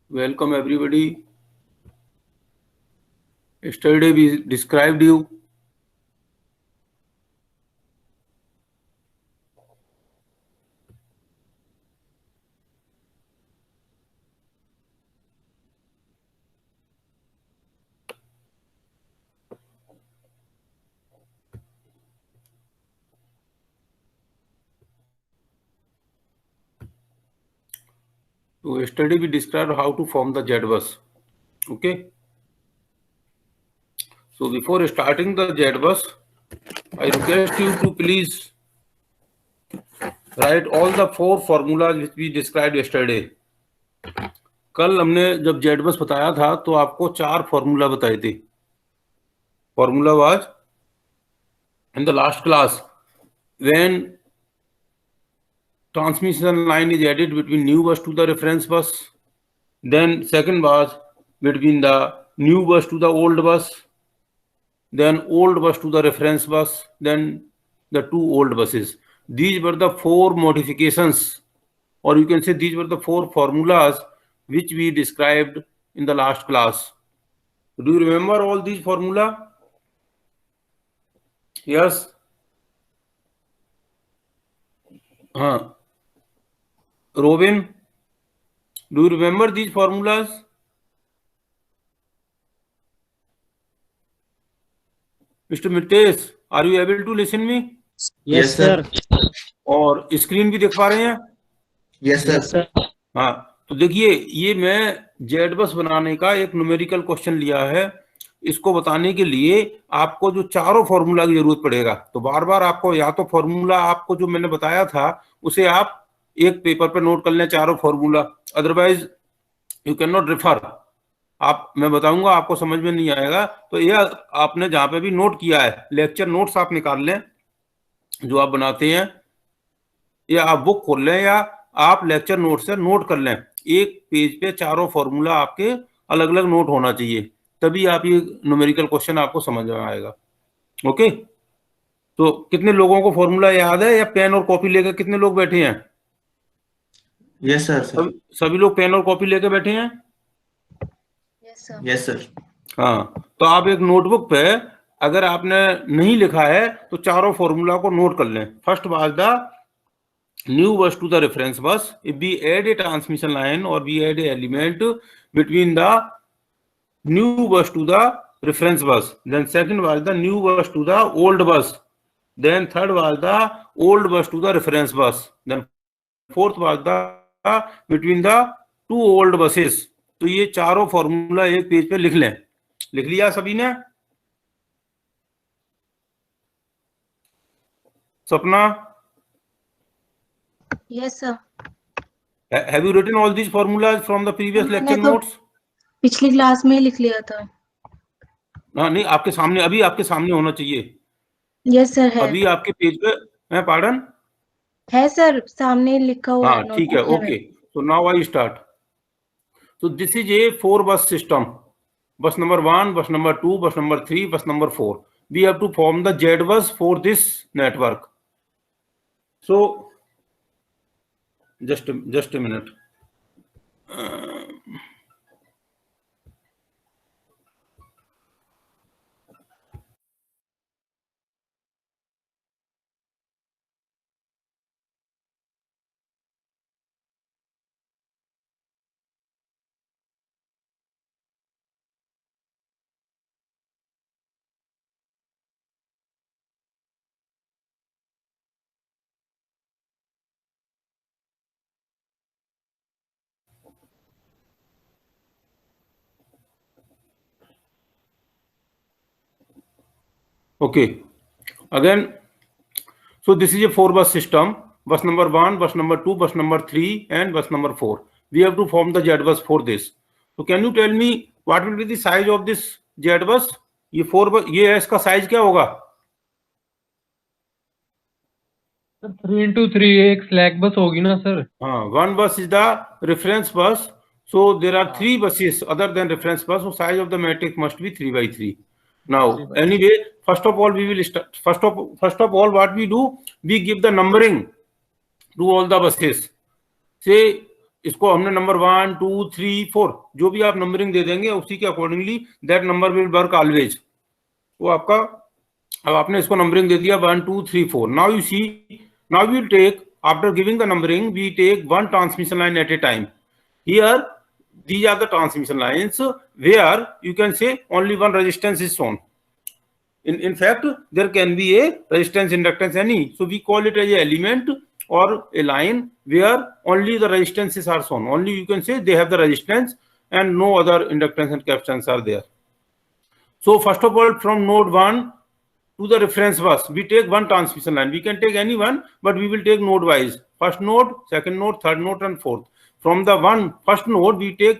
Welcome everybody. Yesterday we described you. So yesterday we described how to form the Z-bus. Okay. So before starting the Z-bus, I request you to please write all the 4 formulas which we described yesterday. कल हमने जब Z-bus बताया था तो आपको 4 formula बताए थे. Formula was in the last class when transmission line is added between new bus to the reference bus. Then second was between the new bus to the old bus. Then old bus to the reference bus, then the 2 old buses. These were the 4 modifications, or you can say these were the 4 formulas which we described in the last class. Do you remember all these formula? Yes. Robin, do you remember these formulas? Mr. Mitesh, are you able to listen me? Yes, sir. और screen भी देख पा रहे हैं? Yes, sir. हाँ, तो देखिए ये मैं Z-bus बनाने का एक न्यूमेरिकल क्वेश्चन लिया है. इसको बताने के लिए आपको जो चारों फॉर्मूला की जरूरत पड़ेगा. तो बार बार आपको या तो फॉर्मूला आपको जो मैंने बताया था उसे आप एक पेपर पे नोट कर लें, चारों formula. Otherwise you can not refer. आप मैं बताऊंगा आपको समझ में नहीं आएगा. तो यह आपने जहां पे भी नोट किया है, लेक्चर नोट्स आप निकाल लें जो आप बनाते हैं, या आप बुक खोल लें या आप लेक्चर नोट से नोट कर लें. एक पेज पे चारों फॉर्मूला आपके अलग अलग नोट होना चाहिए, तभी आप ये न्यूमेरिकल क्वेश्चन आपको समझ में आएगा. ओके, तो कितने लोगों को फॉर्मूला याद है, या पेन और कॉपी लेकर कितने लोग बैठे हैं? Yes, sir. सभी लोग पेन और कॉपी लेकर बैठे हैं? Yes, sir. हाँ, तो आप एक नोटबुक पे अगर आपने नहीं लिखा है तो चारों फॉर्मूला को नोट कर लें. First was the new bus to the reference bus. If we add a transmission line or we add a element between the new bus to the reference bus, then second was the new bus to the old bus, then third was the old bus to the reference bus, then fourth was the between the 2 old buses. तो ये चारों formula एक page पे लिख लें. लिख लिया सभी ने? सपना? Yes, sir. Have you written all these formulas from the previous lecture notes? पिछली क्लास में लिख लिया था. हाँ, नहीं, आपके सामने, अभी आपके सामने होना चाहिए. Yes, sir, है. अभी आपके पेज पे है. पार्डन? है सर, सामने लिखा हुआ है. हाँ, ठीक है. Okay, so now I start. So this is a 4 bus system. Bus number 1, bus number 2, bus number 3, bus number 4. We have to form the Z-bus for this network. So just a minute. Okay, again, so this is a 4 bus system. Bus number 1, bus number 2, bus number 3 and bus number 4. We have to form the Z-bus for this. So can you tell me what will be the size of this Z-bus? ये 4 bus, ये इसका size क्या होगा? 3x3 एक slack बस होगी ना sir? हाँ, 1 bus is the reference bus. So there are 3 buses other than reference bus. So size of the matrix must be 3 by 3. Now, anyway, first of all, we will start. First of all, what we do, we give the numbering to all the buses. Say इसको हमने number 1 2 3 4 जो भी आप numbering दे देंगे उसी के accordingly that number will work always. वो आपका, अब आपने इसको नंबरिंग दे दिया 1 2 3 4। Now you see, now we will take, after giving the numbering we take one transmission line at a time. Here these are the transmission lines where you can say only one resistance is shown. In fact, there can be a resistance inductance any, so we call it as a element or a line where only the resistances are shown. Only you can say they have the resistance and no other inductance and capacitance are there. So first of all, from node 1 to the reference bus we take one transmission line. We can take any one, but we will take node wise, first node, second node, third node and fourth. From the first node we take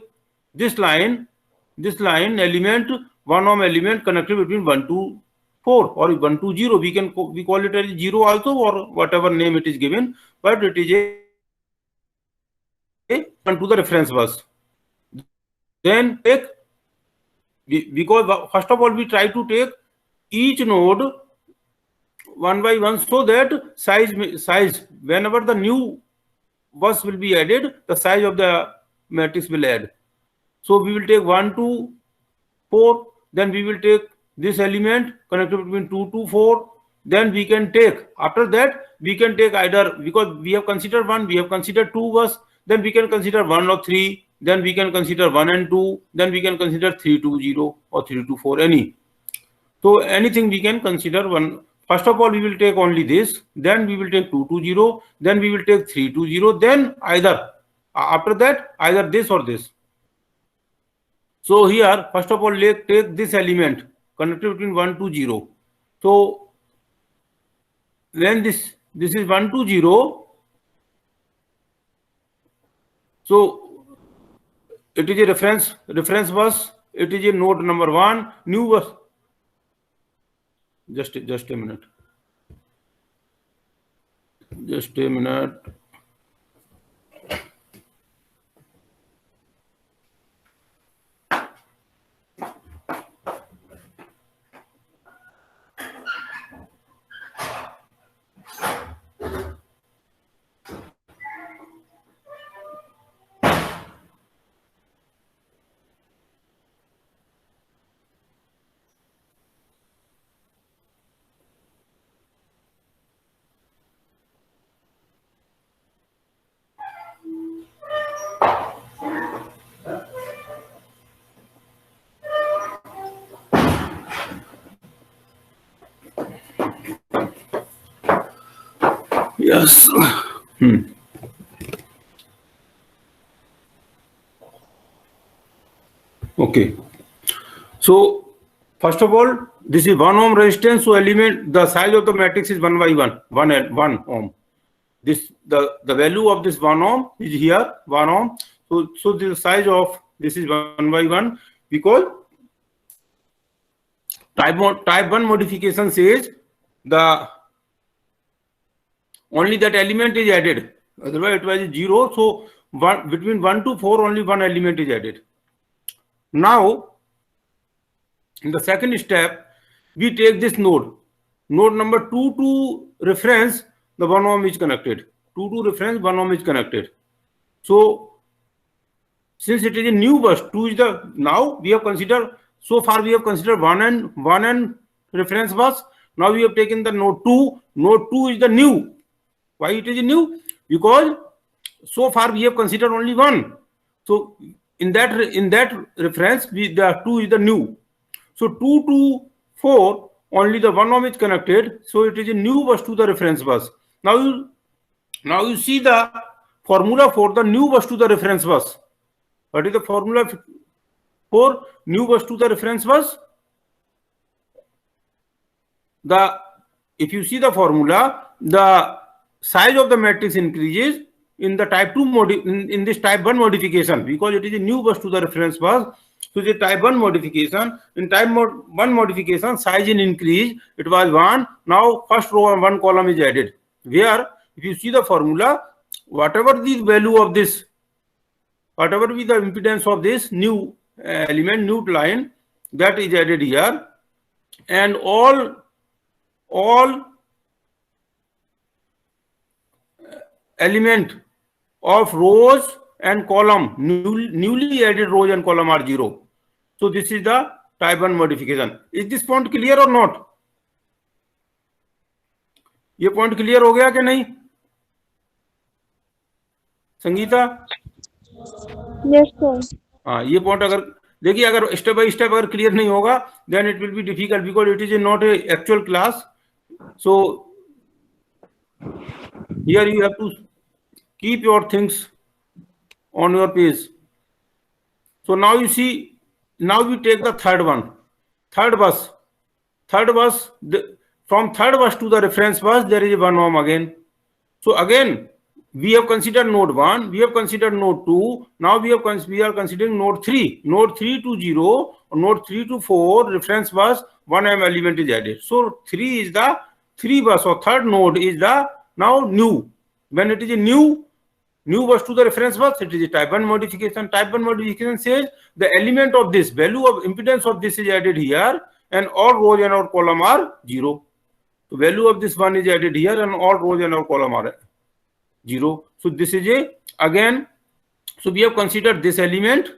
this line element, 1 ohm element connected between 1 to 4 or 1 to 0. We call it as 0 also, or whatever name it is given, but it is a 1 to the reference bus. Then take, because first of all we try to take each node one by one, so that size whenever the new bus will be added, the size of the matrix will add. So we will take 1 to 4, then we will take this element connected between 2 to 4. Then we can take, after that we can take either, because we have considered 1, we have considered 2 bus, then we can consider 1 or 3, then we can consider 1 and 2, then we can consider 3 to 0 or 3 to 4, any. So anything we can consider one. First of all, we will take only this, then we will take 2 to 0, then we will take 3 to 0, then either, after that, either this or this. So here, first of all, take this element connected between 1 to 0. So when this is 1 to 0, so it is a reference bus, it is a node number 1, new bus. Just a minute. Just a minute. Yes. Okay. So first of all, this is 1 ohm resistance. So element, the size of the matrix is 1 by 1 ohm. This the value of this 1 ohm is here 1 ohm. So the size of this is 1 by 1, because type 1 modification says the only that element is added, otherwise it was 0. So between 1 to 4 only one element is added. Now in the second step we take this node number 2 to reference, the 1 ohm is connected. 2 to reference, 1 ohm is connected. So since it is a new bus, 2 is the, now we have considered, so far we have considered 1 and reference bus. Now we have taken the node 2. Node 2 is the new. Why it is new? Because so far we have considered only 1. So in that reference, the 2 is the new. So 2 to 4 only the 1 ohm is connected. So it is a new bus to the reference bus. Now you see the formula for the new bus to the reference bus. What is the formula for new bus to the reference bus? If you see the formula, the size of the matrix increases in the type 2 in this type 1 modification, because it is a new bus to the reference bus. So the type 1 modification, in type 1 modification, size in increase, it was 1. Now first row and 1 column is added, where if you see the formula, whatever the value of this, whatever be the impedance of this new element, new line, that is added here, and all element of rows and column, newly added rows and column are 0. So this is the type 1 modification. Is this point clear or not? ये point clear हो गया कि नहीं Sangeeta? Yes sir. हाँ, ये point अगर देखिए, अगर स्टेप बाय स्टेप अगर क्लियर नहीं होगा then it will be difficult because it is not a actual class. So here you have to keep your things on your page. So now you see, now we take the third bus. From third bus to the reference bus there is a 1 ohm again. So again we have considered node 1, we have considered node 2, now we are considering node 3. Node 3 to 0, node 3 to 4, reference bus, 1 ohm element is added. So 3 is the 3 bus, or third node is the now new. When it is a new bus to the reference bus, it is a type 1 modification. Type 1 modification says the element of this, value of impedance of this is added here, and all rows and all column are 0. So value of this one is added here, and all rows and all column are 0. So this is a, again, so we have considered this element,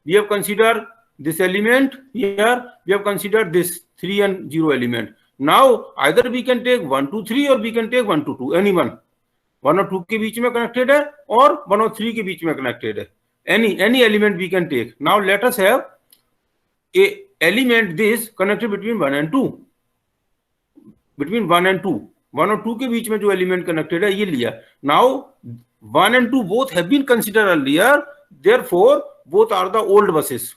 we have considered this element here, we have considered this 3 and 0 element. Now either we can take 1 to 3 or we can take 1 to 2, any one. 1 और 2 के बीच में connected है और 1 और 3 के बीच में कनेक्टेड है. Any element we can take. Now let us have a element this connected between 1 and 2. Between 1 and 2. 1 और 2 के बीच में जो element connected है ये लिया. Now 1 and 2 both have been considered earlier. Therefore both are the old buses.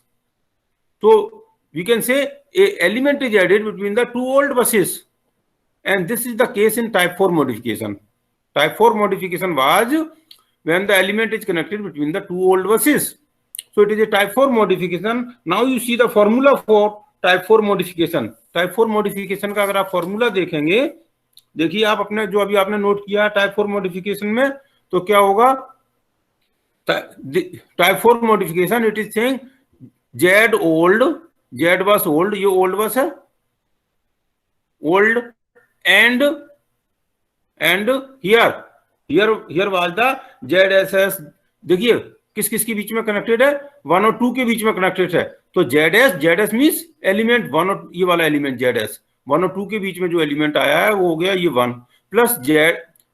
So we can say a element is added between the 2 old buses. And this is the case in type 4 modification. Type 4 modification was when the element is connected between the 2 old buses. So it is a type 4 modification. Now you see the formula for type 4 modification. Type 4 modification का अगर आप formula देखेंगे, देखिए आप अपने जो अभी आपने नोट किया टाइप 4 मॉडिफिकेशन में, तो क्या होगा? Type 4 modification it is saying Z old, Z बस ओल्ड, ये ओल्ड बस है, old and here was the ZSS. देखिए किस किस के बीच में कनेक्टेड है? 1 और 2 के बीच में कनेक्टेड है. तो ZS मींस एलिमेंट 1 और ये वाला एलिमेंट ZS 1 और 2 के बीच में जो एलिमेंट आया है वो हो गया ये 1 प्लस Z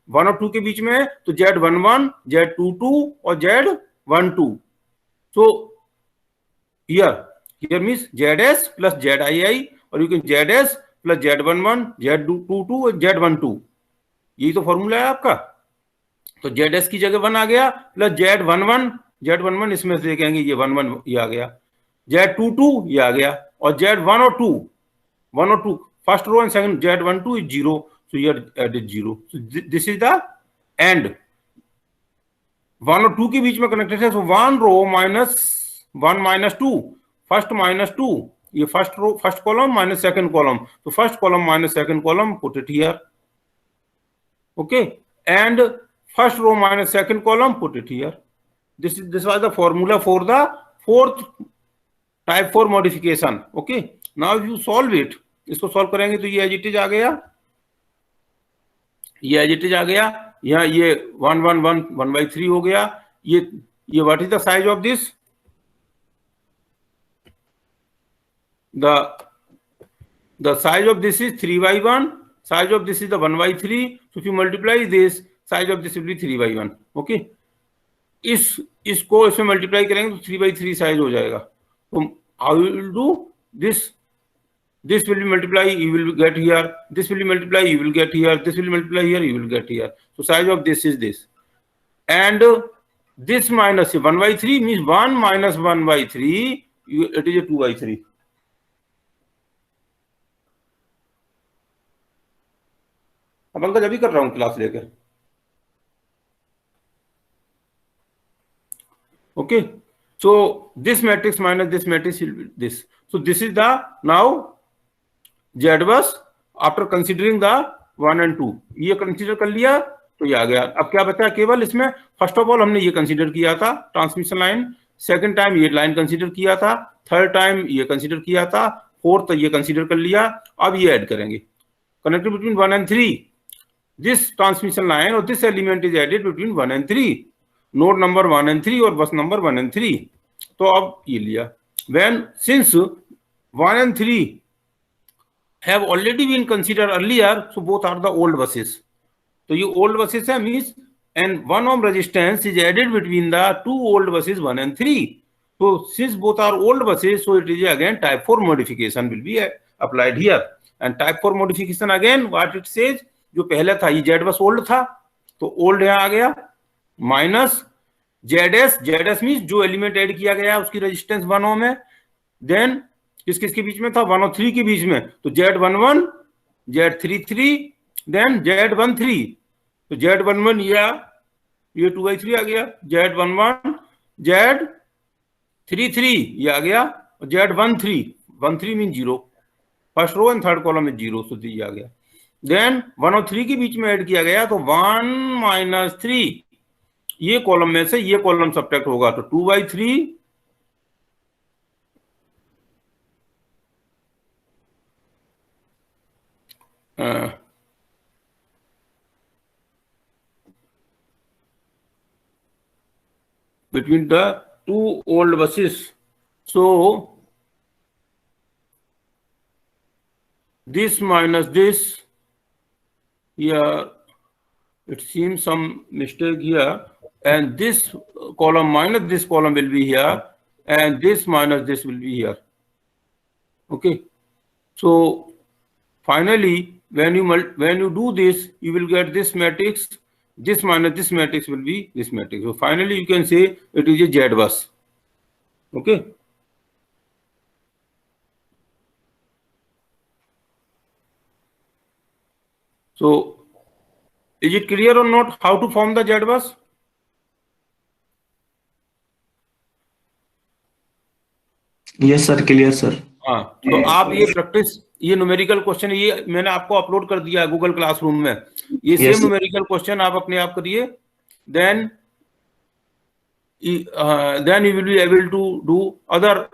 1 और 2 के बीच में तो Z11, Z22 और Z12. So here means ZS plus ZII और you can ZS plus Z11, Z22 और Z12. यही तो फॉर्मूला है आपका. तो ZS की जगह 1 आ गया प्लस Z11 इसमें से देखेंगे ये 1 ये आ गया, Z22 ये आ गया, और Z1 और 2 first row and second Z12 is 0. So here added 0. So this is the end. 1 और 2 के बीच में कनेक्टेड है. So 1 row minus 1 minus 2, first minus 2, ये first row first column minus second column. तो first column minus second column, put it here. Okay, and first row minus second column, put it here. This was the formula for the fourth type 4 modification. Okay, now if you solve it, इसको solve करेंगे तो ये as it is आ गया, ये as it is आ गया, यहाँ ये 1/3 हो गया. ये what is the size of this? The size of this is 3/1. Size of this is the 1/3. So if you multiply this, size of this will be 3/1. Okay. इसको इसमें मल्टीप्लाई करेंगे तो 3/3 साइज हो जाएगा. तो how you will do this? This will be multiply, you will get here. This will be multiply, you will get here. This will multiply here, you will get here. So size of this is this. And this minus 1/3 means 1 minus 1/3. It is a 2/3. अब uncle अभी कर रहा हूं class लेकर. Okay, so this matrix minus this matrix will be this. So this is the now Z bus after considering the 1 and 2. ये consider कर लिया तो ये आ गया. अब क्या बचा? केवल इसमें फर्स्ट ऑफ ऑल हमने ये कंसीडर किया था ट्रांसमिशन लाइन, सेकंड टाइम ये लाइन कंसीडर किया था, थर्ड टाइम ये कंसीडर किया था, फोर्थ ये कंसीडर कर लिया. अब ये ऐड करेंगे connected between 1 and 3. This transmission line or this element is added between 1 and 3. Node number 1 and 3 और बस नंबर 1 and 3। तो अब ये लिया, when since 1 and 3 have already been considered earlier, so both are the old buses। तो ये old buses है, means and 1 ohm resistance is added between the two old buses 1 and 3। so since both are old buses, so it is again type 4 modification will be applied here। and type 4 modification again what it says, जो पहले था ये Z बस old था, तो old यहाँ आ गया, minus ZS means जो एलिमेंट ऐड किया गया उसकी रेजिस्टेंस 1 ओम है। देन किस किस के बीच में था, 1 और 3 के बीच में, तो Z11 Z33 देन Z13। तो Z11 ये 2/3 आ गया, Z11 Z33 ये आ गया, और Z13 mean 0, first row and third column में 0, तो ये आ गया। देन 1 और 3 के बीच में ऐड किया गया, तो 1 - 3 ये कॉलम में से ये कॉलम सब्ट्रैक्ट होगा, तो 2/3 between the two old buses, so this minus this, here it seems some mistake here, and this column minus this column will be here, and this minus this will be here। okay, so finally when you do this, you will get this matrix, this minus this matrix will be this matrix। so finally you can say it is a Z bus। okay, so is it clear or not how to form the Z bus? Yes sir, clear sir। हाँ, तो आप ये practice, ये numerical question ये मैंने आपको upload कर दिया है गूगल क्लासरूम में, ये सेम न्यूमेरिकल क्वेश्चन आप अपने आप करिए, then you will be able to do other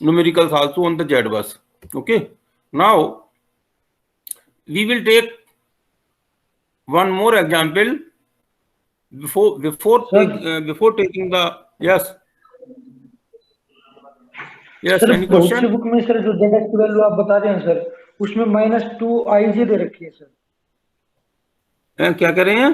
numericals also on the Z bus। okay, now we will take one more example before taking the yes sir any बहुत सी question? Book में sir जो Z की value आप बता रहे हैं sir, उसमें -2IJ दे रखी है सर। क्या कर रहे हैं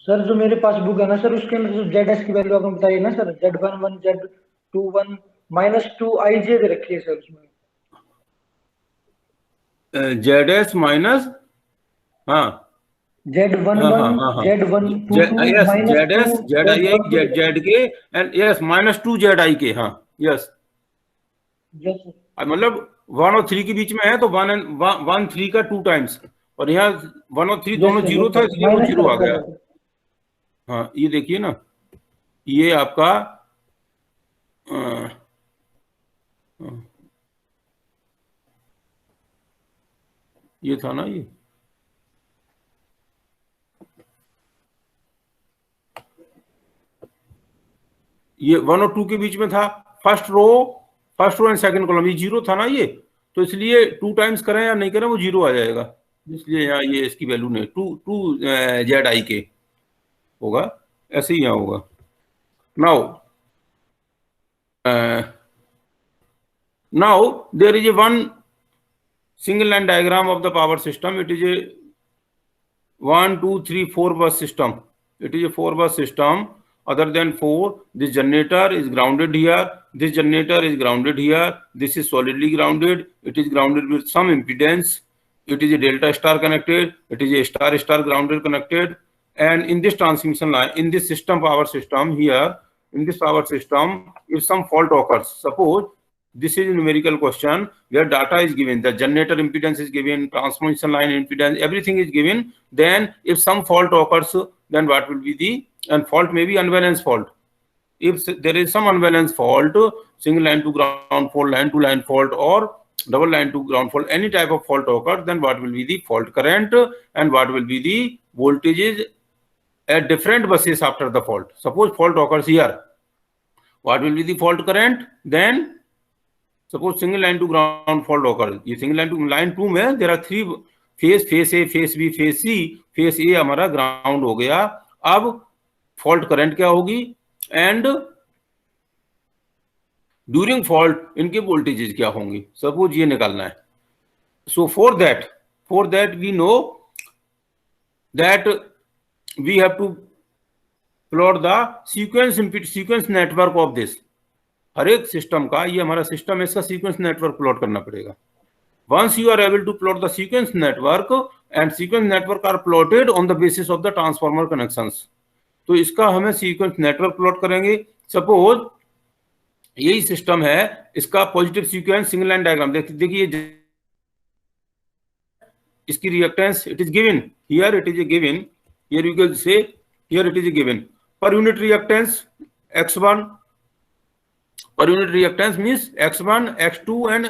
सर जो मेरे पास बुक है ना सर, उसके अंदर जो जेड की वैल्यू आपने बताई ना सर, Z11 Z21 -2IJ दे रखी है सर उसमें। ZS minus Z11 Z12 yes ZS ZIK and yes -2 ZIK। हाँ यस, मतलब 1 और 3 के बीच में है, तो 1 3 का 2 टाइम्स, और यहाँ 1 और 3 दोनों 0 था, इसलिए वो 0 आ गया। हाँ ये देखिए ना, ये आपका ये था ना, ये 1 और 2 के बीच में था, first row and second column, ये 0 था ना ये, तो इसलिए 2 टाइम्स करें या नहीं करें वो 0 आ जाएगा, इसलिए यहाँ ये इसकी वैल्यू नहीं, 2 ZIK होगा, ऐसे ही यहाँ होगा। now there is a one single line diagram of the power system। it is a 1 2 3 4 bus system, it is a 4 bus system। other than 4, this generator is grounded here, this generator is grounded here, this is solidly grounded, it is grounded with some impedance, it is a delta star connected, it is a star star grounded connected, and in this transmission line, in this system, power system here, in this power system, if some fault occurs, suppose this is a numerical question where data is given, the generator impedance is given, transmission line impedance, everything is given, then if some fault occurs, then what will be the, and fault may be unbalanced fault. If there is some unbalanced fault, single line to ground fault, line to line fault, or double line to ground fault, any type of fault occurs, then what will be the fault current and what will be the voltages at different buses after the fault. Suppose fault occurs here, what will be the fault current? Then suppose single line to ground fault occurs, ये single line to line 2 में there are 3 phase A, phase B, phase C, phase A हमारा ground हो गया। अब fault current क्या होगी and during fault इनके voltages क्या होंगी, सपोज ये निकालना है. So for that we know that we have to plot the sequence network of this. हर एक सिस्टम का, ये हमारा सिस्टम है, इसका सीक्वेंस नेटवर्क प्लॉट करना पड़ेगा. Once you are able to plot the sequence network and sequence network are plotted on the basis of the transformer connections. तो इसका हमें सीक्वेंस नेटवर्क प्लॉट करेंगे. सपोज यही सिस्टम है, इसका positive sequence single line diagram देखिए, इसकी reactance it is given here, it is a given here, you can say here it is a given per unit reactance x1, per unit reactance means x1 x2 and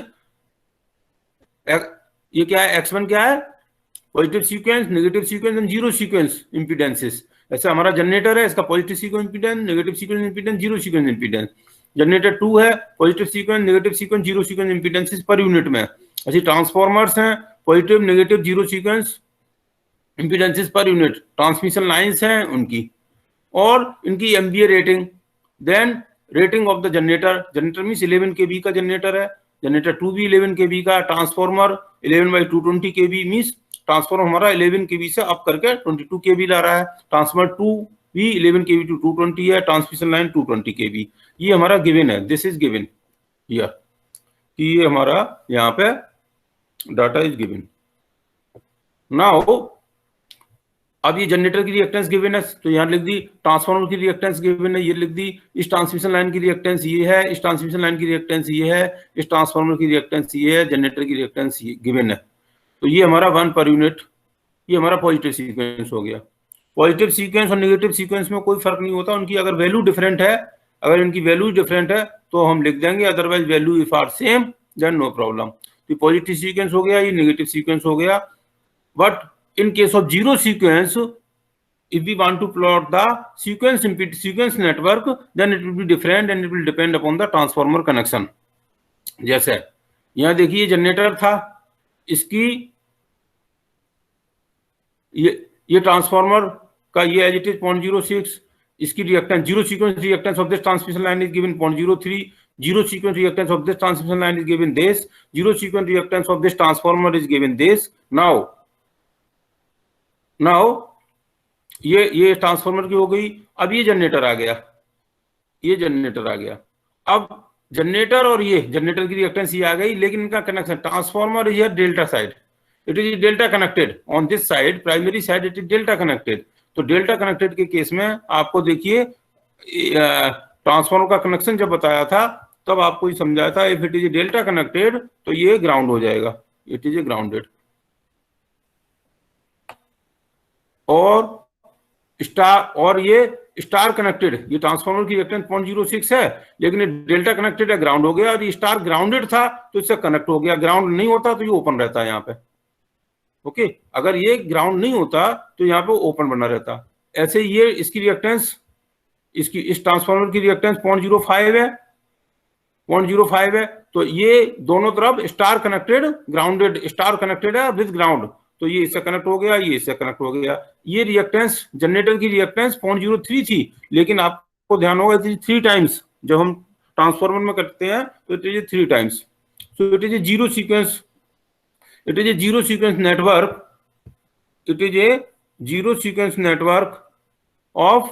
ये क्या है, x1 क्या है, positive sequence, negative sequence and zero sequence impedances. ऐसे हमारा generator है, इसका positive sequence impedance, negative sequence impedance, zero sequence impedance. Generator 2 है, positive sequence, negative sequence, zero sequence impedances per unit में. ऐसे ट्रांसफॉर्मर्स हैं, positive, negative, zero sequence impedances per unit. Transmission lines हैं उनकी, और इनकी MVA rating. Then rating of the generator means 11 kV का generator है, जनरेटर 2 भी 11 kV का, ट्रांसफॉर्मर 11/220 kV मींस ट्रांसफॉर्मर हमारा 11 kV से अप करके 22 kV ला रहा है. ट्रांसफॉर्मर 2 भी 11 kV to 220 है, ट्रांसमिशन लाइन 220 kV. ये हमारा गिवन है, दिस इज गिवन हियर, कि ये हमारा यहाँ पे डाटा इज गिवन. नाउ अब ये जनरेटर की रिएक्टेंस गिवन है, तो यहाँ लिख दी. ट्रांसफार्मर की रिएक्टेंस गिवन है, ये लिख दी. इस ट्रांसमिशन लाइन की रिएक्टेंस ये है, इस ट्रांसमिशन लाइन की रिएक्टेंस ये है, इस ट्रांसफार्मर की रिएक्टेंस ये है, जनरेटर की रिएक्टेंस ये गिवन है. तो ये हमारा 1 पर यूनिट, ये हमारा पॉजिटिव सीक्वेंस हो गया. पॉजिटिव सीक्वेंस और नेगेटिव सीक्वेंस में कोई फर्क नहीं होता, उनकी अगर वैल्यू डिफरेंट है, अगर इनकी वैल्यू डिफरेंट है तो हम लिख देंगे, otherwise value if are same then no problem. तो पॉजिटिव सीक्वेंस हो गया, ये नेगेटिव सीक्वेंस हो गया. But in case of zero sequence, if we want to plot the sequence network, then it will be different and it will depend upon the transformer connection. जैसे यहाँ देखिए generator था, इसकी ये ट्रांसफार्मर का ये एज इट इज 0.06, इसकी reactance, zero sequence reactance of this transmission line is given 0.03, zero sequence reactance of this transmission line is given this, zero sequence reactance of this transformer is given this. Now ये transformer की हो गई. अब ये generator आ गया, ये generator आ गया. अब जनरेटर और ये जनरेटर की रिएक्टेंस ये आ गई, लेकिन इनका connection, transformer is delta side, it is delta connected on this side, primary side it is delta connected. तो डेल्टा कनेक्टेड के केस में आपको देखिए ट्रांसफार्मर का कनेक्शन जब बताया था तब आपको ये समझाया था, if it is delta connected तो ये ग्राउंड हो जाएगा, इट इज ए ग्राउंडेड. और स्टार, और ये स्टार कनेक्टेड, ये ट्रांसफार्मर की रिएक्टेंस 0.06 है, लेकिन ये डेल्टा कनेक्टेड है, ग्राउंड हो गया. और ये स्टार ग्राउंडेड था तो इससे कनेक्ट हो गया. ग्राउंड नहीं होता तो ये ओपन रहता है यहाँ पे. ओके, अगर ये ग्राउंड नहीं होता तो यहाँ पे ओपन बना रहता. ऐसे ये इसकी रिएक्टेंस, इसकी इस ट्रांसफार्मर की रिएक्टेंस 0.05 है, 0.05 है. तो ये दोनों तरफ star connected, grounded, star connected है विद ग्राउंड. तो ये इससे कनेक्ट हो गया, ये इससे कनेक्ट हो गया. ये रिएक्टेंस, जनरेटर की रिएक्टेंस 0.03 थी, लेकिन आपको ध्यान होगा इट इज 3 टाइम्स. जब हम ट्रांसफार्मर में करते हैं तो it is 3 times. So it is a zero sequence, it is a zero sequence network, it is a zero sequence network of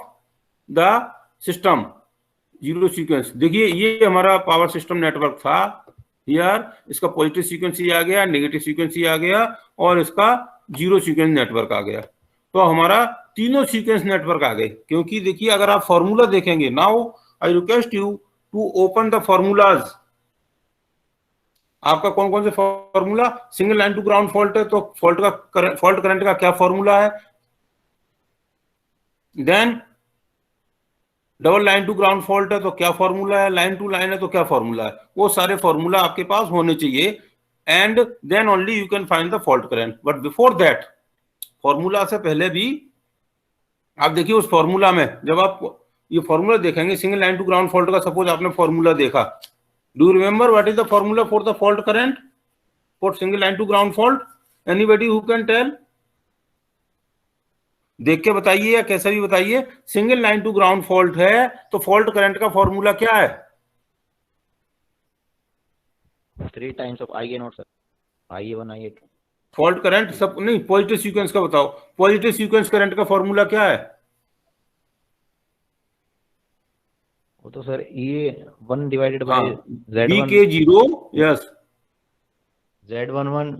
the system. Zero sequence, देखिए ये हमारा पावर सिस्टम नेटवर्क था. यार इसका पॉजिटिव सीक्वेंस ये आ गया, negative sequence ये आ गया, और इसका जीरो सीक्वेंस नेटवर्क आ गया. तो हमारा तीनों सीक्वेंस नेटवर्क आ गए. क्योंकि देखिए अगर आप फॉर्मूला देखेंगे, now I request you to open the formulas. आपका कौन कौन से formula, single line to ground fault है तो फॉल्ट करंट का क्या फॉर्मूला है. Then double line to ground fault है तो क्या फॉर्मूला है, लाइन टू लाइन है तो क्या फॉर्मूला है. वो सारे फॉर्मूला आपके पास होने चाहिए, and then only you can find the fault current. But before that, formula से पहले भी आप देखिए उस फॉर्मूला में, जब आप ये फॉर्मूला देखेंगे single line to ground fault का, सपोज आपने फॉर्मूला देखा, do you remember what is the formula for the fault current for single line to ground fault? Anybody who can tell? देख के बताइए या कैसा भी बताइए। Single line to ground fault है तो फॉल्ट करंट का फॉर्मूला क्या है? 3 times of IA0 sir, IA1 IA2। Fault current सब नहीं, पॉजिटिव सीक्वेंस का बताओ। पॉजिटिव सीक्वेंस करंट का फॉर्मूला क्या है? वो तो सर E1 डिवाइडेड हाँ, बाय बी Z1 के जीरो, यस, Z11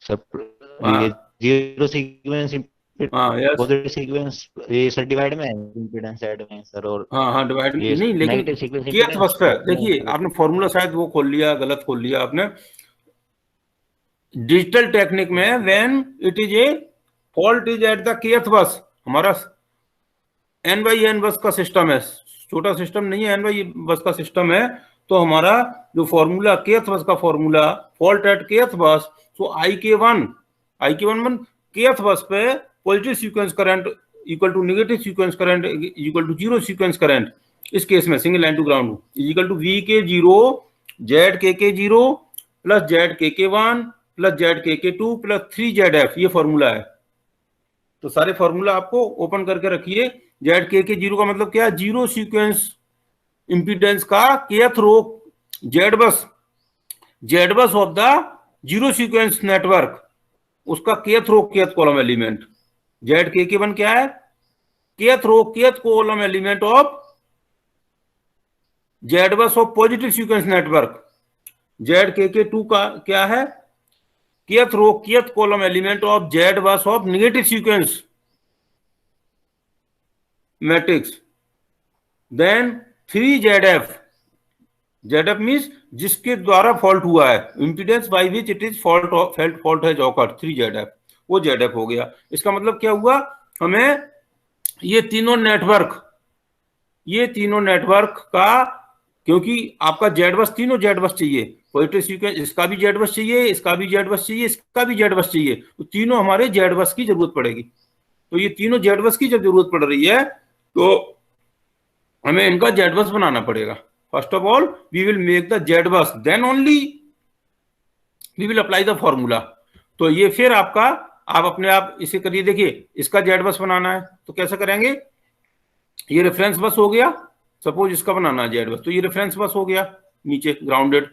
सर, हाँ। ये जीरो सीक्वेंस हाँ, यस, पॉजिटिव सीक्वेंस ये सर डिवाइड में इंपेडेंस ऐड में सर, और हाँ डिवाइड ये नहीं, लेकिन नेगेटिव सीक्वेंस केथ बस पे देखिए आपने फॉर्मूला शायद वो खोल लिया, गलत खोल लिया आपने। डिजिटल टेक्निक में when it is a fault is at the kth बस, हमारा n/n बस का सिस्टम है, छोटा सिस्टम नहीं है, n/n बस का सिस्टम है। तो हमारा जो फॉर्मूला केथ बस का फॉर्मूला, फॉल्ट एट केथ बस, तो IK1 केथ बस पे positive sequence current equal to negative sequence current equal to zero sequence current, इस केस में single line to ground equal to VK0 ZKK0 plus ZKK1 plus ZKK2 plus 3ZF, ये formula है। तो सारे formula आपको open करके रखिए। ZKK0 का मतलब क्या है? जीरो सीक्वेंस इंपीडेंस का kth row Z bus of the zero sequence network, उसका kth row kth column element. ZKK1 क्या है? kth row kth column element of Z bus of positive sequence network. ZKK2 का क्या है? kth row kth column element of Z bus of negative sequence matrix. Then 3ZF, ZF means जिसके द्वारा fault हुआ है, impedance by which it is fault has awkward, 3ZF, वो ZF हो गया। इसका मतलब क्या हुआ? हमें ये तीनों नेटवर्क का, क्योंकि आपका जेड बस, तीनों जेड बस चाहिए, पॉजिटिव सीक्वेंस, इसका भी जेड बस चाहिए, इसका भी जेड बस चाहिए, इसका भी जेड बस चाहिए, तो तीनों हमारे जेड बस की जरूरत पड़ेगी। तो ये तीनों जेड बस की जब जरूरत पड़ रही है तो हमें इनका जेड बस बनाना पड़ेगा। First of all we will make the Z bus, then only we will apply the formula. तो ये फिर आपका, आप अपने आप इसे करिए। देखिए इसका जेड बस बनाना है तो कैसे करेंगे? ये रेफरेंस बस हो गया, सपोज इसका बनाना है जेड बस, तो ये रेफरेंस बस हो गया नीचे ग्राउंडेड।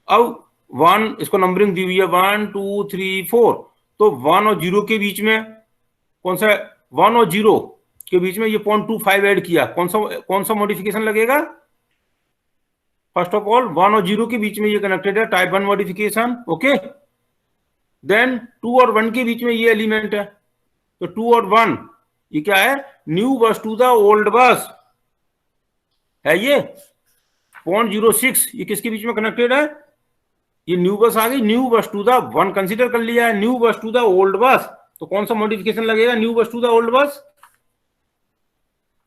अब 1, इसको नंबरिंग दी हुई है 1 2 3 4, तो 1 और 0 के बीच में कौन सा, 1 और 0 के बीच में ये 0.25 ऐड किया, कौन सा मॉडिफिकेशन लगेगा? फर्स्ट ऑफ ऑल 1 और 0 के बीच में ये कनेक्टेड है, टाइप 1 मॉडिफिकेशन, ओके। देन 2 और 1 के बीच में ये एलिमेंट है, तो 2 और 1 ये क्या है? New bus to the old बस है ये 0.06, ये किसके बीच में कनेक्टेड है? ये न्यू बस आ गई, new bus to the 1 consider कर लिया है, new bus to the old बस, तो कौन सा मॉडिफिकेशन लगेगा new bus to the old bus?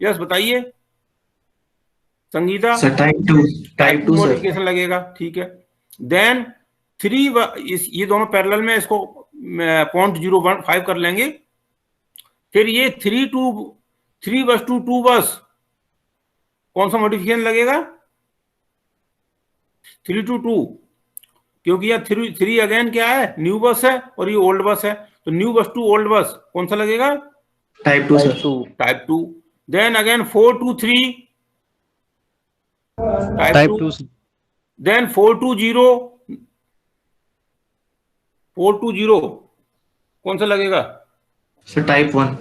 Yes बताइए संगीता। सर टाइप 2 मॉडिफिकेशन लगेगा, ठीक है। देन 3, ये दोनों पैरेलल में, इसको 0.015 कर लेंगे। फिर ये 3 बस टू 2 बस, कौन सा मॉडिफिकेशन लगेगा? 3 to 2, क्योंकि यह 3 अगेन क्या है? न्यू बस है और ये ओल्ड बस है, तो new bus to old bus कौन सा लगेगा? Type 2 sir, type 2। Then again 4 to 3 type 2, then 4 to 0 कौन सा लगेगा? Sir type 1।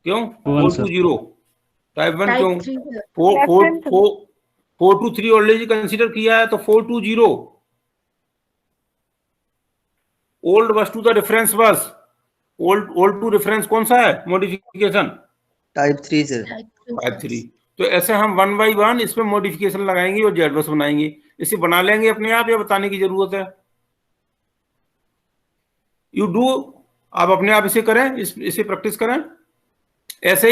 क्यों 4 to 0? टाइप 1 क्यों? 3 4 to 3 ऑलरेडी कंसीडर किया है, तो 4 to 0 old bus to the reference bus, old to reference कौन सा है मॉडिफिकेशन? Type 3 sir. टाइप 3। तो ऐसे हम 1 by 1 इसमें मॉडिफिकेशन लगाएंगे और जेड बस बनाएंगे। इसे बना लेंगे अपने आप या बताने की जरूरत है? यू डू, आप अपने आप इसे करें, इसे प्रैक्टिस करें। ऐसे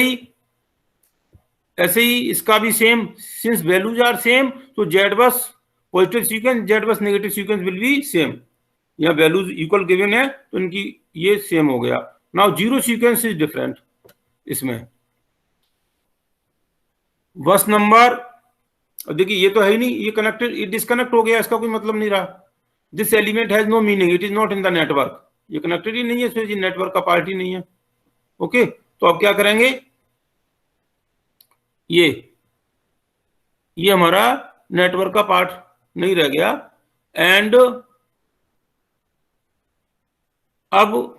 ही इसका भी same, since values are same, तो Z bus positive sequence, Z bus negative sequence will be same. यहाँ वैल्यूज इक्वल गिवन है तो इनकी ये सेम हो गया। Now zero sequence is different, इसमें बस नंबर, देखिए ये तो है ही नहीं, ये कनेक्टेड, ये डिस्कनेक्ट हो गया, इसका कोई मतलब नहीं रहा। This element has no meaning, it is not in the network, ये कनेक्टेड ही नहीं है, इसमें नेटवर्क का पार्ट ही नहीं है, ओके। तो अब क्या करेंगे, ये हमारा नेटवर्क का पार्ट नहीं रह गया। एंड अब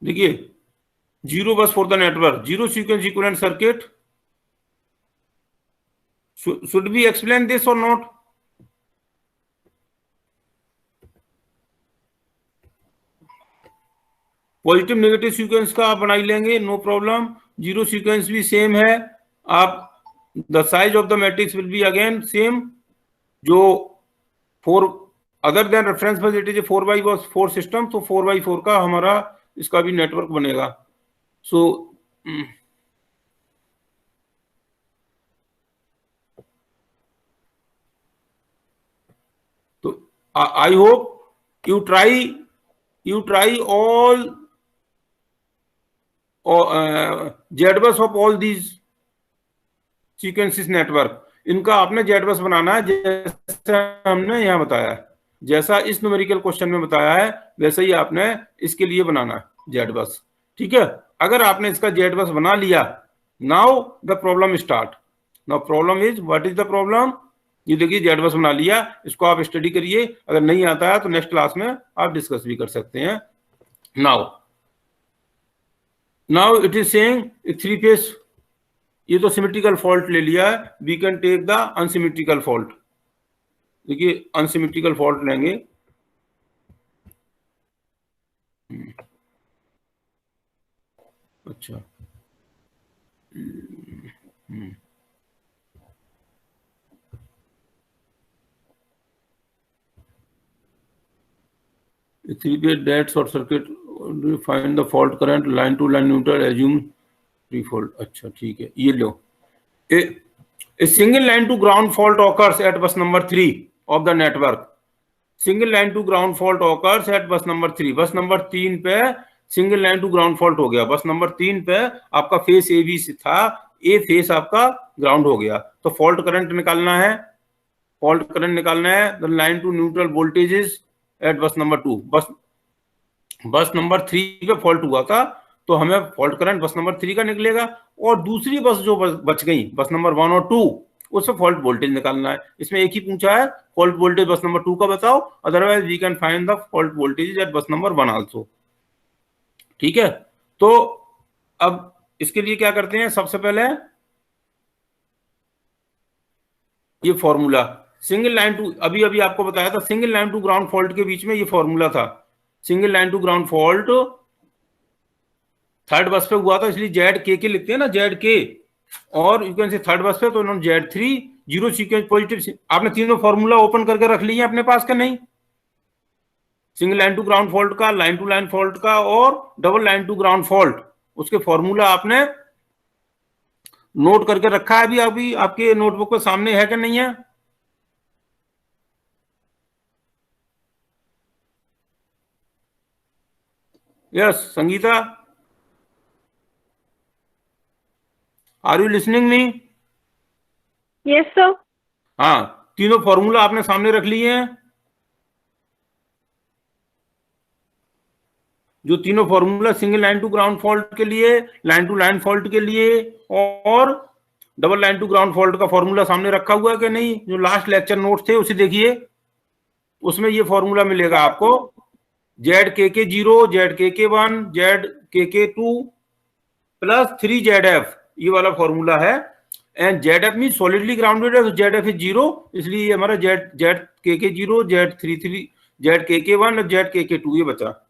देखिए, जीरो बस for the network, zero sequence equivalent circuit, should we explain this or not? Positive negative sequence का आप बना ही लेंगे, नो प्रॉब्लम। जीरो सीक्वेंस भी सेम है। आप the size of the matrix will be again same, जो 4 other than reference बस it is 4x4 system, तो 4x4 का हमारा इसका भी नेटवर्क बनेगा। सो तो I hope you try all ZBus of all these sequences network। इनका आपने ZBus बनाना है, जैसा हमने यहाँ बताया है, जैसा इस न्यूमेरिकल क्वेश्चन में बताया है वैसे ही आपने इसके लिए बनाना है ZBus। ठीक है, अगर आपने इसका ZBus बना लिया, now the problem start. Now problem is, what is the problem? ये देखिए ZBus बना लिया, इसको आप स्टडी करिए, अगर नहीं आता है तो नेक्स्ट क्लास में आप डिस्कस भी कर सकते हैं। Now it is saying 3 phase, ये तो सिमेट्रिकल फॉल्ट ले लिया है, we can take the unsymmetrical fault. देखिए अनसिमेट्रिकल फॉल्ट लेंगे, अच्छा 3 phase dead short circuit, find the fault current, line to line neutral, assume 3 fault। अच्छा ठीक है, ये लो, a single line to ground fault occurs at bus number 3 of the network। Single line to ground fault occurs at bus number 3। Bus number 3 पे single line to ground fault हो गया। बस number 3 पे आपका फेस ए बी था, ए face आपका ground हो गया, तो फॉल्ट करंट निकालना है। फॉल्ट करंट निकालना है, the line to neutral voltages at bus number 2। Bus number 3 पे फॉल्ट हुआ था, तो हमें फॉल्ट करंट बस नंबर 3 का निकलेगा, और दूसरी बस जो बच गई, बस नंबर 1 और 2, उससे फॉल्ट वोल्टेज निकालना है। इसमें एक ही पूछा है, फॉल्ट वोल्टेज बस नंबर 2 का बताओ, otherwise we can find the fault voltage at bus number 1 also. ठीक है, तो अब इसके लिए क्या करते हैं, सबसे पहले ये फॉर्मूला सिंगल लाइन टू, अभी आपको बताया था, single line to ground fault के बीच में ये फॉर्मूला था। Single line to ground fault third bus पे हुआ था, इसलिए जेड के लिखते हैं ना, जेड के, और you can say third bus पे, तो इन्होंने जेड 3 जीरो सीक्वेंस पॉजिटिव। आपने तीनों फॉर्मूला ओपन करके रख लिए अपने पास का? नहीं, single line to ground fault का, लाइन टू लाइन फॉल्ट का, और double line to ground fault, उसके फॉर्मूला आपने नोट करके रखा है। अभी आपके नोटबुक के सामने है कि नहीं है? Yes Sangeeta, are you listening me? Yes sir. हाँ, तीनों फॉर्मूला आपने सामने रख लिए हैं, जो तीनों formula single line to ground fault के लिए, लाइन टू लाइन फॉल्ट के लिए, और double line to ground fault का फॉर्मूला सामने रखा हुआ है कि नहीं? जो लास्ट लेक्चर नोट थे उसे देखिए, उसमें ये फॉर्मूला मिलेगा आपको, जेड के 0, जेड के 1, जेड के 2 प्लस 3 ZF, ये वाला फॉर्मूला है। And ZF mean solidly grounded है, तो ZF इज 0, इसलिए ये हमारा जेड के 0, जेड के 1 और जेड के 2 ये बचा।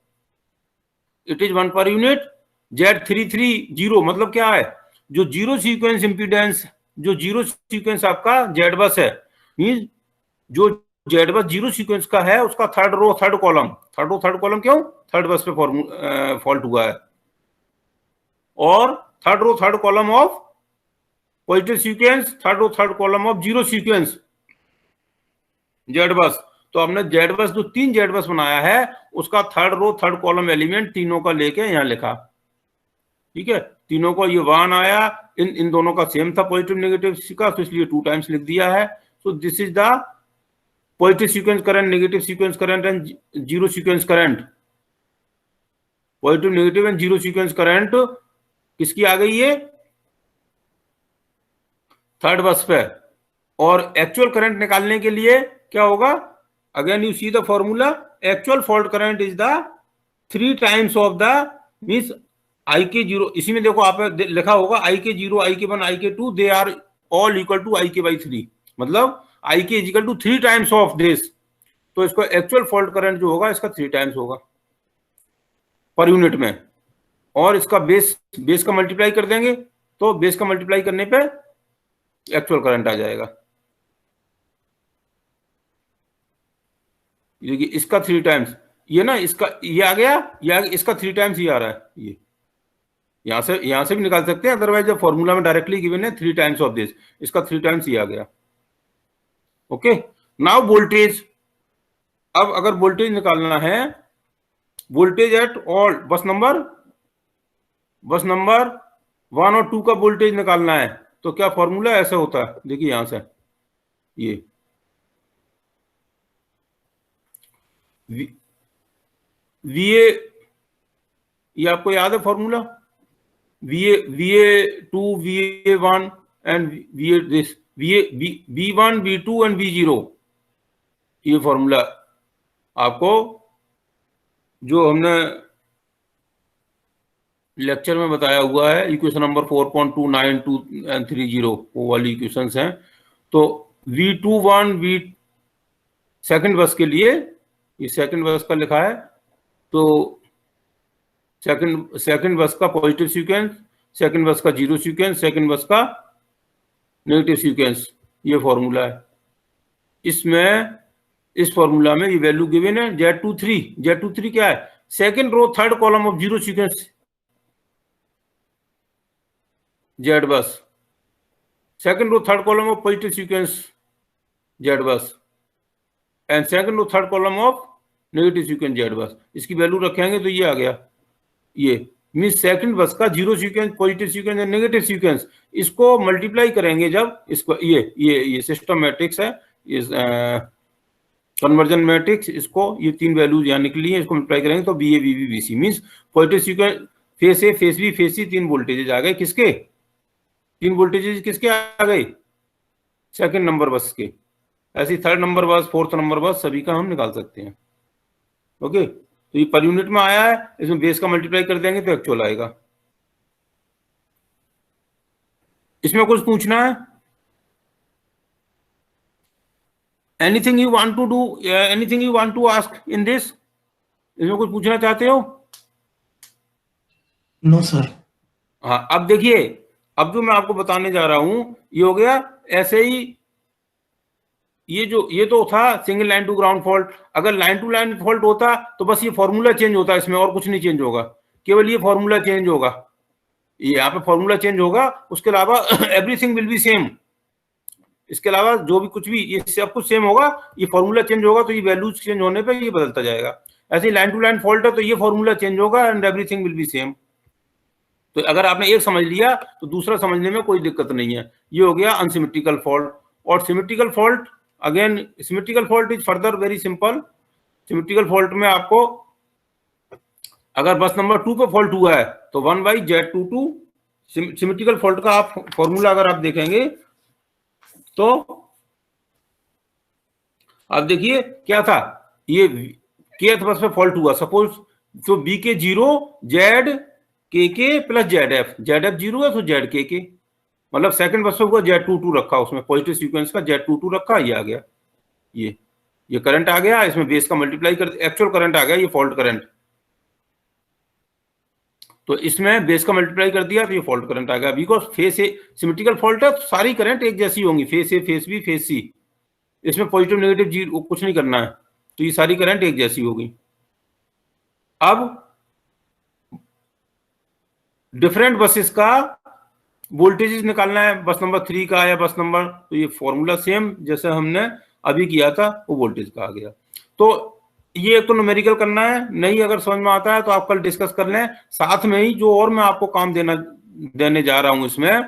It is 1 per unit. Z33 0 मतलब क्या है? जो जीरो सीक्वेंस इंपीडेंस, जो जीरो सीक्वेंस आपका ZBus है, मीन जो ZBus जीरो सीक्वेंस का है, उसका थर्ड रो थर्ड कॉलम क्यों? थर्ड बस पे फॉल्ट हुआ है। और third row third column of positive sequence, third row third column of zero sequence ZBus। तो हमने ZBus जो 3 ZBus बनाया है, उसका third row third column element तीनों का लेके यहां लिखा। ठीक है, तीनों को ये 1 आया, इन दोनों का सेम था पॉजिटिव नेगेटिव का, तो इसलिए 2 टाइम्स लिख दिया है। So this is the positive sequence current, negative sequence current and zero sequence current. Positive, negative and zero sequence current किसकी आ गई है? थर्ड बस पे। और एक्चुअल करंट निकालने के लिए क्या होगा? Again you see the formula, actual fault current is the 3 times of the means I के जीरो। इसी में देखो आप लिखा होगा आई के जीरो, आई के 1, I K 2 they are all equal to I K by 3, मतलब I K is equal to 3 times of this. तो इसका एक्चुअल फॉल्ट करंट जो होगा इसका 3 टाइम्स होगा पर यूनिट में। और इसका बेस का मल्टीप्लाई कर देंगे तो बेस का मल्टीप्लाई करने पे एक्चुअल करंट आ जाएगा। देखिए इसका 3 टाइम्स, ये ना इसका ये आ गया, इसका 3 टाइम्स ये आ रहा है। ये यहां से भी निकाल सकते हैं, अदरवाइज जब फॉर्मूला में डायरेक्टली गिवन है 3 टाइम्स ऑफ दिस, इसका 3 टाइम्स ये आ गया। Okay, now voltage. अब अगर वोल्टेज निकालना है, वोल्टेज एट ऑल बस नंबर 1 और 2 का वोल्टेज निकालना है तो क्या फॉर्मूला ऐसा होता है? देखिए यहां से ये VA, ये आपको याद है formula? VA2, VA1 and V1, V2 and V0। ये फॉर्मूला आपको जो हमने लेक्चर में बताया हुआ है, इक्वेशन नंबर 4.292 एंड 30, वो वाली इक्वेशंस हैं। तो V21 V सेकंड बस के लिए, ये सेकंड बस का लिखा है, तो सेकंड बस का पॉजिटिव सीक्वेंस, सेकंड बस का जीरो सीक्वेंस, सेकंड बस का नेगेटिव सीक्वेंस, ये फॉर्मूला है। इसमें इस फॉर्मूला में ये वैल्यू गिवन है Z23 क्या है? Second row third column of zero sequence Z bus, second row third column of positive sequence Z bus and second row third column of negative sequence Z bus. इसकी value रखेंगे तो ये आ गया। ये means second बस का zero sequence, positive sequence and negative sequence, इसको multiply करेंगे जब इसको, ये सिस्टम मैट्रिक्स है, इस कन्वर्जन मैट्रिक्स, इसको ये 3 वैल्यूज यहाँ निकली है, इसको मल्टीप्लाई करेंगे तो BA BB BC means positive sequence phase A phase B phase C 3 voltages आ गए। किसके 3 वोल्टेजेस किसके आ गए? सेकंड नंबर बस के। ऐसी थर्ड नंबर बस, फोर्थ नंबर बस, सभी का हम निकाल सकते हैं। ओके, तो ये पर यूनिट में आया है, इसमें बेस का मल्टीप्लाई कर देंगे तो एक्चुअल आएगा। इसमें कुछ पूछना है? Anything you want to do, anything you want to ask in this? इसमें कुछ पूछना चाहते हो? No sir. हाँ, अब देखिए, अब जो मैं आपको बताने जा रहा हूं ये हो गया ऐसे ही। ये तो था single line to ground fault. अगर लाइन टू लाइन फॉल्ट होता तो बस ये फॉर्मूला चेंज होता, इसमें और कुछ नहीं चेंज होगा, केवल ये फॉर्मूला चेंज होगा, ये यहाँ पे फॉर्मूला चेंज होगा, उसके अलावा एवरीथिंग विल बी सेम। इसके अलावा जो भी कुछ भी, ये सब कुछ सेम होगा, ये फॉर्मूला चेंज होगा तो ये वैल्यूज चेंज होने पे ये बदलता जाएगा। ऐसे ही लाइन टू लाइन फॉल्ट है तो ये फॉर्मूला चेंज होगा and everything will be same. तो अगर आपने एक समझ लिया तो दूसरा समझने में कोई दिक्कत नहीं है। ये हो गया अनसिमेट्रिकल फॉल्ट। और symmetrical fault, again symmetrical fault is further very simple. Symmetrical fault में आपको अगर बस नंबर 2 पे फॉल्ट हुआ है तो 1/Z22 सिमेट्रिकल फॉल्ट का आप फॉर्मूला अगर आप देखेंगे तो आप देखिए क्या था, ये kth बस पे फॉल्ट हुआ सपोज, तो B के 0 Z KK प्लस ZF 0 है तो Z KK, मतलब सेकंड बस पे हुआ Z22 रखा, उसमें पॉजिटिव सीक्वेंस का Z22 रखा, ये आ गया, ये करंट आ गया, इसमें बेस का मल्टीप्लाई कर एक्चुअल करंट आ गया, ये फॉल्ट करंट। तो इसमें बेस का मल्टीप्लाई कर दिया तो ये फॉल्ट करंट आ गया। Because face A symmetrical fault है तो सारी करंट एक जैसी होंगी, फेस ए फेस बी फेस सी, इसमें पॉजिटिव नेगेटिव जीरो कुछ नहीं करना है, तो ये सारी करंट एक जैसी होगी। अब डिफरेंट बसेस का वोल्टेजेस निकालना है, बस नंबर 3 का या बस नंबर, तो ये फॉर्मूला सेम जैसे हमने अभी किया था वो वोल्टेज का आ गया। तो ये एक तो न्यूमेरिकल करना है, नहीं अगर समझ में आता है तो आप कल डिस्कस कर लें। साथ में ही जो और मैं आपको काम देने जा रहा हूं इसमें,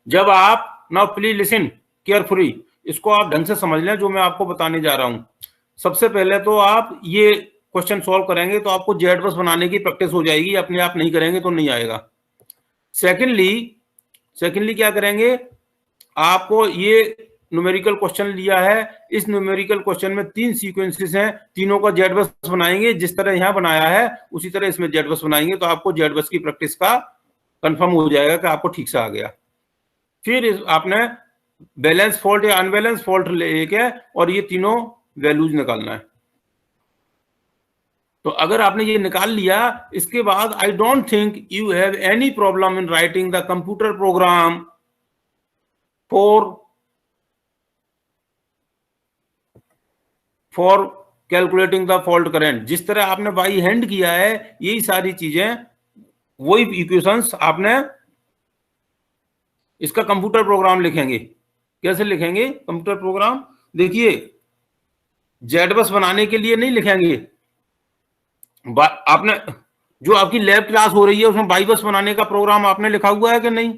जब आप नाउ प्लीज लिसन, केयरफुली, इसको आप ढंग से समझ लें जो मैं आपको बताने जा रहा हूं। सबसे पहले तो आप ये क्वेश्चन सॉल्व करेंगे तो आपको जेड बस बनाने की प्रैक्टिस हो जाएगी, अपने आप नहीं करेंगे तो नहीं आएगा। सेकेंडली क्या करेंगे, आपको ये न्यूमेरिकल क्वेश्चन लिया है, इस न्यूमेरिकल क्वेश्चन में 3 सीक्वेंसेस हैं, तीनों का जेड बस बनाएंगे, जिस तरह यहां बनाया है उसी तरह इसमें जेड बस बनाएंगे, तो आपको जेड बस की प्रैक्टिस का कंफर्म हो जाएगा कि आपको ठीक से आ गया। फिर आपने बैलेंस फॉल्ट या अनबैलेंस फॉल्ट लेके और ये तीनों वैल्यूज निकालना है। तो अगर आपने ये निकाल लिया, इसके बाद I don't think you have any problem in writing the computer program for calculating the fault current. जिस तरह आपने बाई हैंड किया है, यही सारी चीजें, वही इक्वेशंस आपने इसका कंप्यूटर प्रोग्राम लिखेंगे। कैसे लिखेंगे कंप्यूटर प्रोग्राम? देखिए, जेड बस बनाने के लिए नहीं लिखेंगे, आपने जो आपकी लैब क्लास हो रही है उसमें बाई बस बनाने का प्रोग्राम आपने लिखा हुआ है कि नहीं?